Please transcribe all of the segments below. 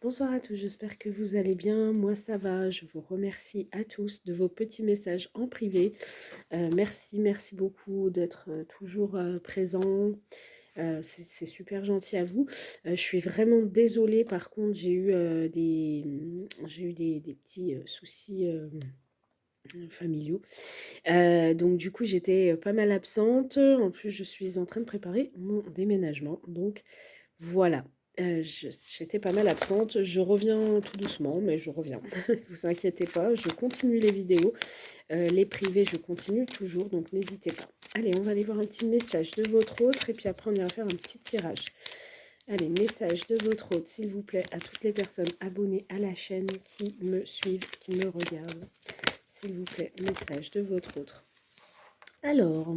Bonsoir à tous, j'espère que vous allez bien. Moi, ça va. Je vous remercie à tous de vos petits messages en privé. Merci beaucoup d'être toujours présents. C'est super gentil à vous. Je suis vraiment désolée. Par contre, j'ai eu des petits soucis familiaux. Donc, du coup, j'étais pas mal absente. En plus, je suis en train de préparer mon déménagement. Donc, voilà, j'étais pas mal absente. Je reviens tout doucement, mais je reviens. Vous inquiétez pas, je continue les vidéos. Les privés, je continue toujours, donc n'hésitez pas. Allez, on va aller voir un petit message de votre hôte et puis après on ira faire un petit tirage. Allez, message de votre hôte, s'il vous plaît, à toutes les personnes abonnées à la chaîne qui me suivent, qui me regardent. S'il vous plaît, message de votre hôte. Alors,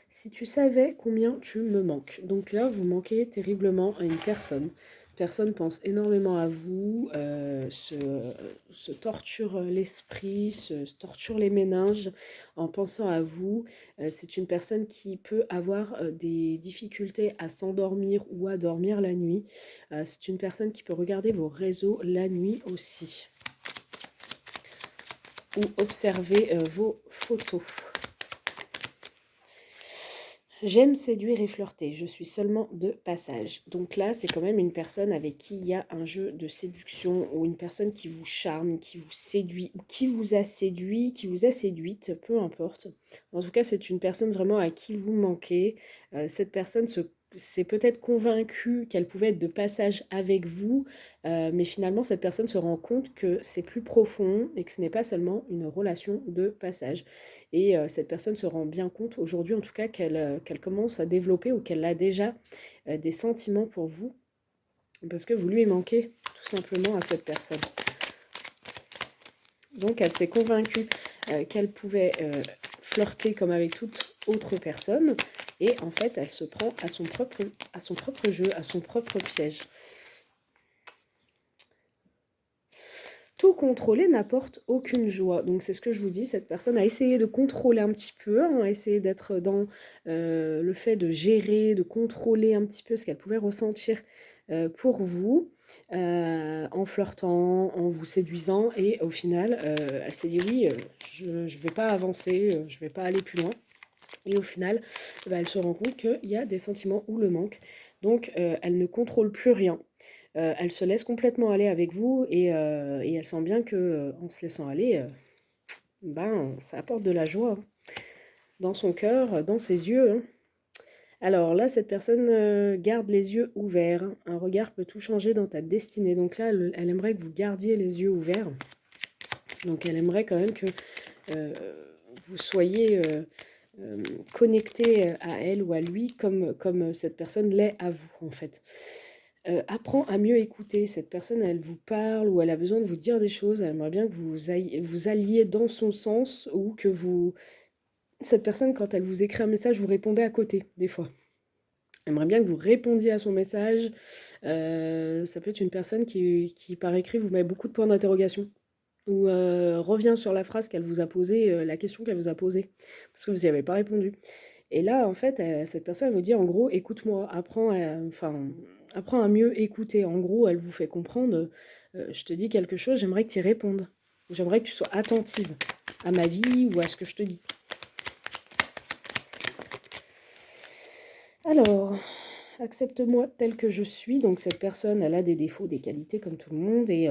si tu savais combien tu me manques. Donc là, vous manquez terriblement à une personne. Une personne pense énormément à vous, se torture l'esprit, se torture les méninges en pensant à vous. C'est une personne qui peut avoir des difficultés à s'endormir ou à dormir la nuit. C'est une personne qui peut regarder vos réseaux la nuit aussi ou observer vos photos. J'aime séduire et flirter, je suis seulement de passage. Donc là, c'est quand même une personne avec qui il y a un jeu de séduction ou une personne qui vous charme, qui vous séduit ou qui vous a séduit, qui vous a séduite, peu importe. En tout cas, c'est une personne vraiment à qui vous manquez. Cette personne s'est peut-être convaincue qu'elle pouvait être de passage avec vous, mais finalement, cette personne se rend compte que c'est plus profond et que ce n'est pas seulement une relation de passage. Et cette personne se rend bien compte aujourd'hui, en tout cas, qu'elle commence à développer ou qu'elle a déjà des sentiments pour vous, parce que vous lui manquez tout simplement à cette personne. Donc, elle s'est convaincue qu'elle pouvait flirter comme avec toute autre personne, et en fait, elle se prend à son propre jeu, à son propre piège. Tout contrôler n'apporte aucune joie. Donc c'est ce que je vous dis, cette personne a essayé de contrôler un petit peu, hein, a essayé d'être dans le fait de gérer, de contrôler un petit peu ce qu'elle pouvait ressentir pour vous, en flirtant, en vous séduisant, et au final, elle s'est dit oui, je ne vais pas avancer, je ne vais pas aller plus loin. Et au final, elle se rend compte qu'il y a des sentiments ou le manque. Donc elle ne contrôle plus rien. Elle se laisse complètement aller avec vous, et elle sent bien que, en se laissant aller, ça apporte de la joie, hein, dans son cœur, dans ses yeux, hein. Alors là, cette personne, garde les yeux ouverts, hein. Un regard peut tout changer dans ta destinée. Donc là, elle aimerait que vous gardiez les yeux ouverts. Donc elle aimerait quand même que, vous soyez, connectés à elle ou à lui comme cette personne l'est à vous, en fait. Apprends à mieux écouter. Cette personne, elle vous parle ou elle a besoin de vous dire des choses. Elle aimerait bien que vous alliez dans son sens, ou que vous... Cette personne, quand elle vous écrit un message, vous répondez à côté, des fois. Elle aimerait bien que vous répondiez à son message. Ça peut être une personne qui, par écrit, vous met beaucoup de points d'interrogation, ou revient sur la phrase qu'elle vous a posée, la question qu'elle vous a posée, parce que vous n'y avez pas répondu. Et là, en fait, cette personne elle vous dit en gros: «Écoute-moi, apprends à mieux écouter». En gros, elle vous fait comprendre, «Je te dis quelque chose, j'aimerais que tu y répondes. J'aimerais que tu sois attentive à ma vie ou à ce que je te dis». Alors, accepte-moi tel que je suis. Donc cette personne, elle a des défauts, des qualités comme tout le monde, et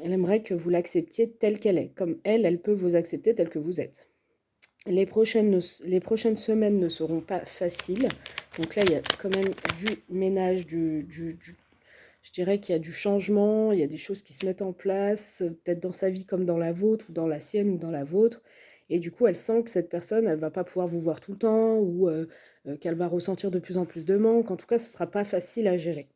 elle aimerait que vous l'acceptiez telle qu'elle est. Comme elle peut vous accepter tel que vous êtes. Les prochaines semaines ne seront pas faciles. Donc là, il y a quand même du ménage, je dirais qu'il y a du changement, il y a des choses qui se mettent en place, peut-être dans sa vie comme dans la vôtre, ou dans la sienne ou dans la vôtre. Et du coup, elle sent que cette personne, elle va pas pouvoir vous voir tout le temps, ou qu'elle va ressentir de plus en plus de manque. En tout cas, ce ne sera pas facile à gérer.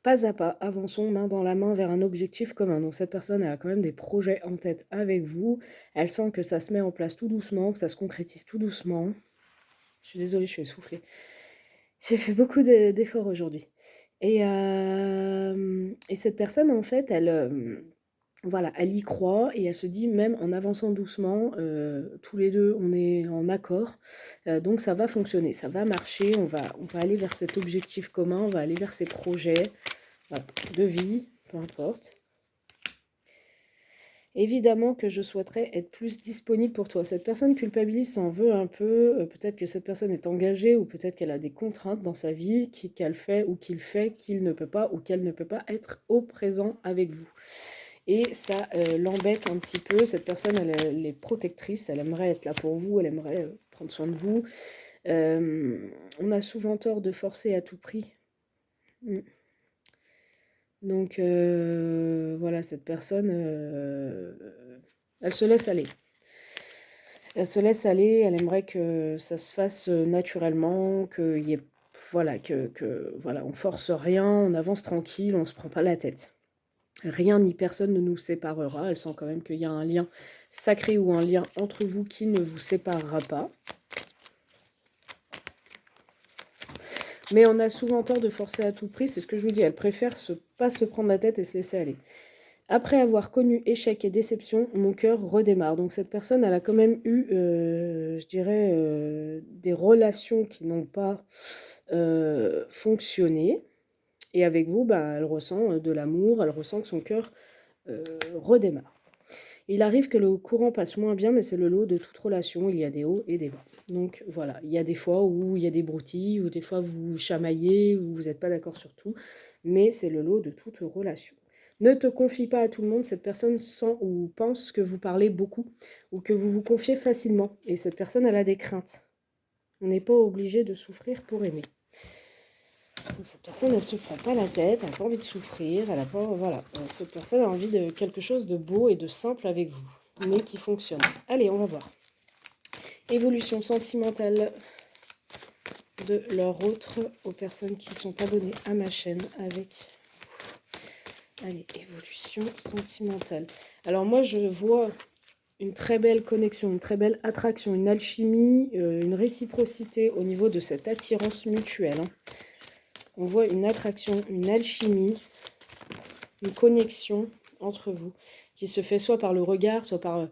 Pas à pas, avançons main dans la main vers un objectif commun. Donc cette personne, elle a quand même des projets en tête avec vous. Elle sent que ça se met en place tout doucement, que ça se concrétise tout doucement. Je suis désolée, je suis essoufflée. J'ai fait beaucoup d'efforts aujourd'hui. Et cette personne, en fait, voilà, elle y croit, et elle se dit, même en avançant doucement, tous les deux, on est en accord. Donc ça va fonctionner, ça va marcher, on va aller vers cet objectif commun, on va aller vers ces projets, voilà, de vie, peu importe. Évidemment que je souhaiterais être plus disponible pour toi. Cette personne culpabilise, s'en veut un peu. Peut-être que cette personne est engagée ou peut-être qu'elle a des contraintes dans sa vie qu'elle fait ou qu'il fait qu'il ne peut pas ou qu'elle ne peut pas être au présent avec vous. Et ça l'embête un petit peu. Cette personne, elle est protectrice, elle aimerait être là pour vous, elle aimerait prendre soin de vous. On a souvent tort de forcer à tout prix. Mm. Donc voilà, cette personne, elle se laisse aller. Elle se laisse aller, elle aimerait que ça se fasse naturellement, qu'il y ait, voilà, voilà, on force rien, on avance tranquille, on se prend pas la tête. Rien ni personne ne nous séparera. Elle sent quand même qu'il y a un lien sacré ou un lien entre vous qui ne vous séparera pas. Mais on a souvent tort de forcer à tout prix, c'est ce que je vous dis, elle préfère pas se prendre la tête et se laisser aller. Après avoir connu échec et déception, mon cœur redémarre. Donc cette personne, elle a quand même eu, je dirais, des relations qui n'ont pas fonctionné. Et avec vous, bah, elle ressent de l'amour, elle ressent que son cœur redémarre. Il arrive que le courant passe moins bien, mais c'est le lot de toute relation, il y a des hauts et des bas. Donc voilà, il y a des fois où il y a des broutilles, ou des fois vous chamaillez, ou vous n'êtes pas d'accord sur tout, mais c'est le lot de toute relation. Ne te confie pas à tout le monde, cette personne sent ou pense que vous parlez beaucoup, ou que vous vous confiez facilement, et cette personne, elle a des craintes. On n'est pas obligé de souffrir pour aimer. Donc cette personne, elle ne se prend pas la tête, elle n'a pas envie de souffrir, elle a pas, voilà. Cette personne a envie de quelque chose de beau et de simple avec vous, mais qui fonctionne. Allez, on va voir. Évolution sentimentale de leur autre aux personnes qui sont abonnées à ma chaîne avec vous. Allez, évolution sentimentale. Alors moi, je vois une très belle connexion, une très belle attraction, une alchimie, une réciprocité au niveau de cette attirance mutuelle. On voit une attraction, une alchimie, une connexion entre vous qui se fait soit par le regard, soit par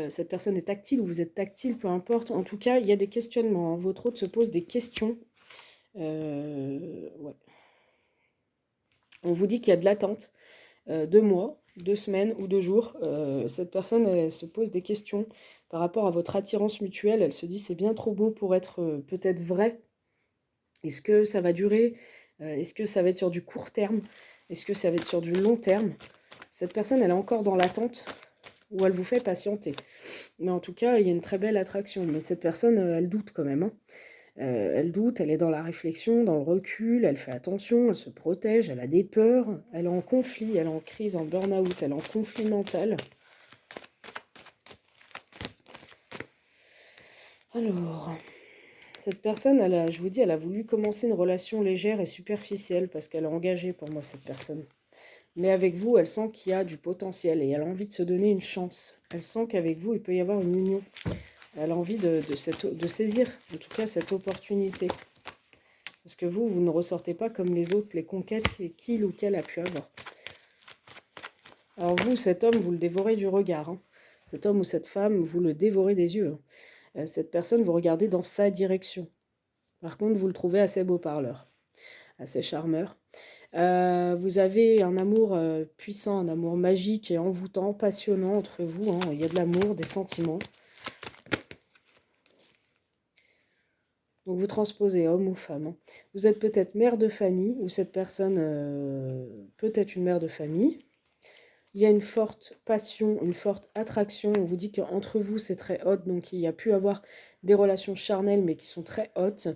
cette personne est tactile ou vous êtes tactile, peu importe. En tout cas, il y a des questionnements. Hein. Votre hôte se pose des questions. Ouais. On vous dit qu'il y a de l'attente, 2 mois, 2 semaines ou 2 jours. Cette personne, elle se pose des questions par rapport à votre attirance mutuelle. Elle se dit c'est bien trop beau pour être peut-être vrai. Est-ce que ça va durer? Est-ce que ça va être sur du court terme? Est-ce que ça va être sur du long terme? Cette personne, elle est encore dans l'attente ou elle vous fait patienter. Mais en tout cas, il y a une très belle attraction. Mais cette personne, elle doute quand même. Hein. Elle doute, elle est dans la réflexion, dans le recul, elle fait attention, elle se protège, elle a des peurs, elle est en conflit, elle est en crise, en burn-out, elle est en conflit mental. Alors, cette personne, je vous dis, elle a voulu commencer une relation légère et superficielle parce qu'elle est engagée pour moi, cette personne. Mais avec vous, elle sent qu'il y a du potentiel et elle a envie de se donner une chance. Elle sent qu'avec vous, il peut y avoir une union. Elle a envie de saisir, en tout cas, cette opportunité. Parce que vous ne ressortez pas comme les autres, les conquêtes qu'il ou qu'elle a pu avoir. Alors vous, cet homme, vous le dévorez du regard. Hein. Cet homme ou cette femme, vous le dévorez des yeux. Hein. Cette personne, vous regardez dans sa direction. Par contre, vous le trouvez assez beau parleur, assez charmeur. Vous avez un amour puissant, un amour magique et envoûtant, passionnant entre vous. Hein. Il y a de l'amour, des sentiments. Donc vous transposez homme ou femme. Hein. Vous êtes peut-être mère de famille, ou cette personne peut être une mère de famille. Il y a une forte passion, une forte attraction. On vous dit qu'entre vous, c'est très haute, donc il y a pu avoir des relations charnelles, mais qui sont très hautes.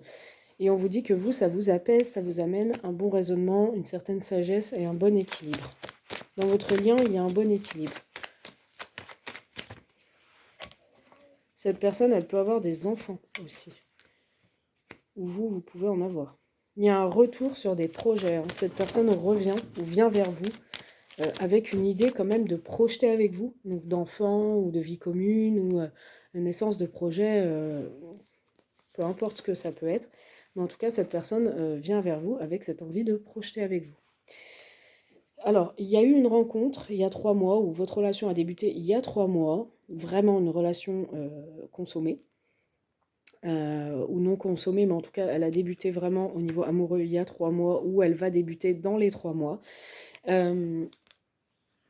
Et on vous dit que vous, ça vous apaise, ça vous amène un bon raisonnement, une certaine sagesse et un bon équilibre. Dans votre lien, il y a un bon équilibre. Cette personne, elle peut avoir des enfants aussi. Ou vous pouvez en avoir. Il y a un retour sur des projets. Hein. Cette personne revient ou vient vers vous avec une idée quand même de projeter avec vous, donc d'enfants ou de vie commune ou une naissance de projet, peu importe ce que ça peut être. Mais en tout cas, cette personne vient vers vous avec cette envie de projeter avec vous. Alors, il y a eu une rencontre il y a 3 mois, où votre relation a débuté il y a 3 mois, vraiment une relation consommée, ou non consommée, mais en tout cas, elle a débuté vraiment au niveau amoureux il y a 3 mois, ou elle va débuter dans les 3 mois.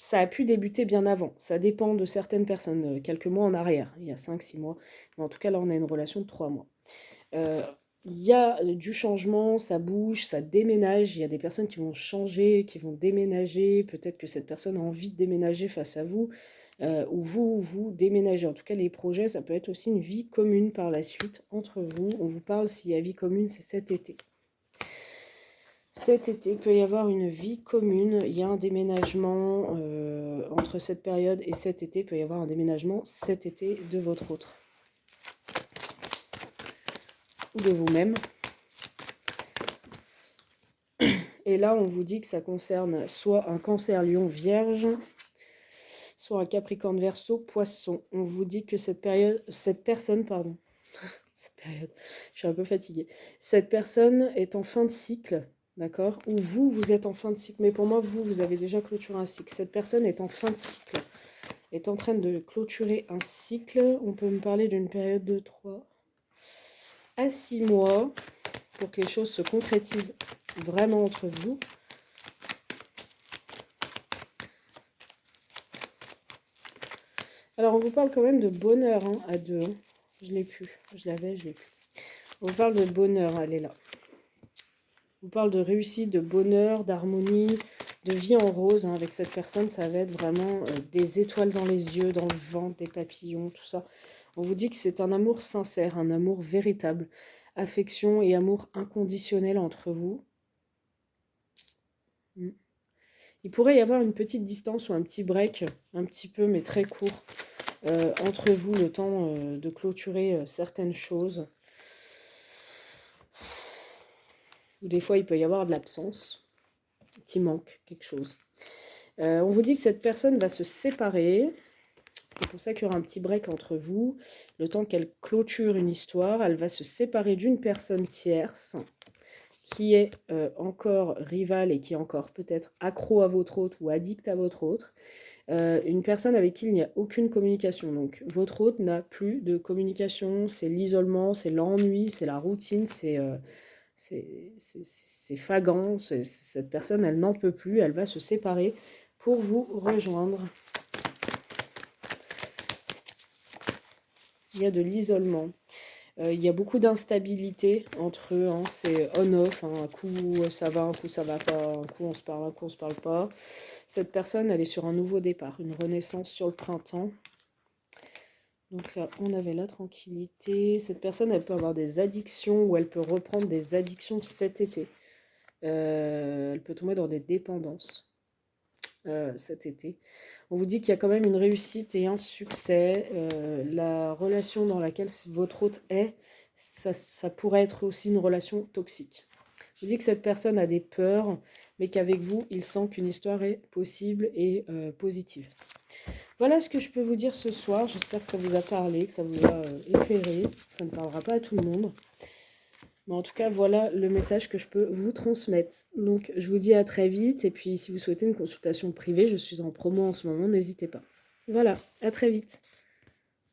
ça a pu débuter bien avant. Ça dépend de certaines personnes, quelques mois en arrière, il y a 5, 6 mois. Mais en tout cas, là, on a une relation de 3 mois. Heu, il y a du changement, ça bouge, ça déménage. Il y a des personnes qui vont changer, qui vont déménager. Peut-être que cette personne a envie de déménager face à vous, ou vous déménagez. En tout cas, les projets, ça peut être aussi une vie commune par la suite entre vous. On vous parle s'il y a vie commune, c'est cet été. Cet été, il peut y avoir une vie commune. Il y a un déménagement entre cette période et cet été. Il peut y avoir un déménagement cet été de votre autre ou de vous-même. Et là, on vous dit que ça concerne soit un cancer lion vierge, soit un capricorne verseau poisson. On vous dit que cette personne, je suis un peu fatiguée. Cette personne est en fin de cycle, d'accord? Ou vous êtes en fin de cycle. Mais pour moi, vous avez déjà clôturé un cycle. Cette personne est en fin de cycle, est en train de clôturer un cycle. On peut me parler d'une période de 3 à 6 mois pour que les choses se concrétisent vraiment entre vous. Alors, on vous parle quand même de bonheur hein, à deux. Hein. Je l'ai plus. Je l'avais, je l'ai plus. On vous parle de bonheur, elle est là. On vous parle de réussite, de bonheur, d'harmonie, de vie en rose. Hein. Avec cette personne, ça va être vraiment des étoiles dans les yeux, dans le ventre, des papillons, tout ça. On vous dit que c'est un amour sincère, un amour véritable. Affection et amour inconditionnel entre vous. Il pourrait y avoir une petite distance ou un petit break, un petit peu, mais très court, entre vous, le temps de clôturer certaines choses. Ou des fois, il peut y avoir de l'absence, un petit manque, quelque chose. On vous dit que cette personne va se séparer. C'est pour ça qu'il y aura un petit break entre vous. Le temps qu'elle clôture une histoire, elle va se séparer d'une personne tierce qui est encore rivale et qui est encore peut-être accro à votre autre ou addict à votre autre. Une personne avec qui il n'y a aucune communication. Donc votre autre n'a plus de communication, c'est l'isolement, c'est l'ennui, c'est la routine, c'est fagant. Cette personne, elle n'en peut plus, elle va se séparer pour vous rejoindre. Il y a de l'isolement. Il y a beaucoup d'instabilité entre eux, hein, c'est on-off, hein, un coup ça va, un coup ça va pas, un coup on se parle, un coup on se parle pas. Cette personne, elle est sur un nouveau départ, une renaissance sur le printemps. Donc là, on avait la tranquillité. Cette personne, elle peut avoir des addictions ou elle peut reprendre des addictions cet été. Elle peut tomber dans des dépendances cet été. On vous dit qu'il y a quand même une réussite et un succès. La relation dans laquelle votre hôte est, ça pourrait être aussi une relation toxique. Je vous dis que cette personne a des peurs, mais qu'avec vous, il sent qu'une histoire est possible et positive. Voilà ce que je peux vous dire ce soir. J'espère que ça vous a parlé, que ça vous a éclairé. Ça ne parlera pas à tout le monde. Mais en tout cas, voilà le message que je peux vous transmettre. Donc, je vous dis à très vite. Et puis, si vous souhaitez une consultation privée, je suis en promo en ce moment, n'hésitez pas. Voilà, à très vite.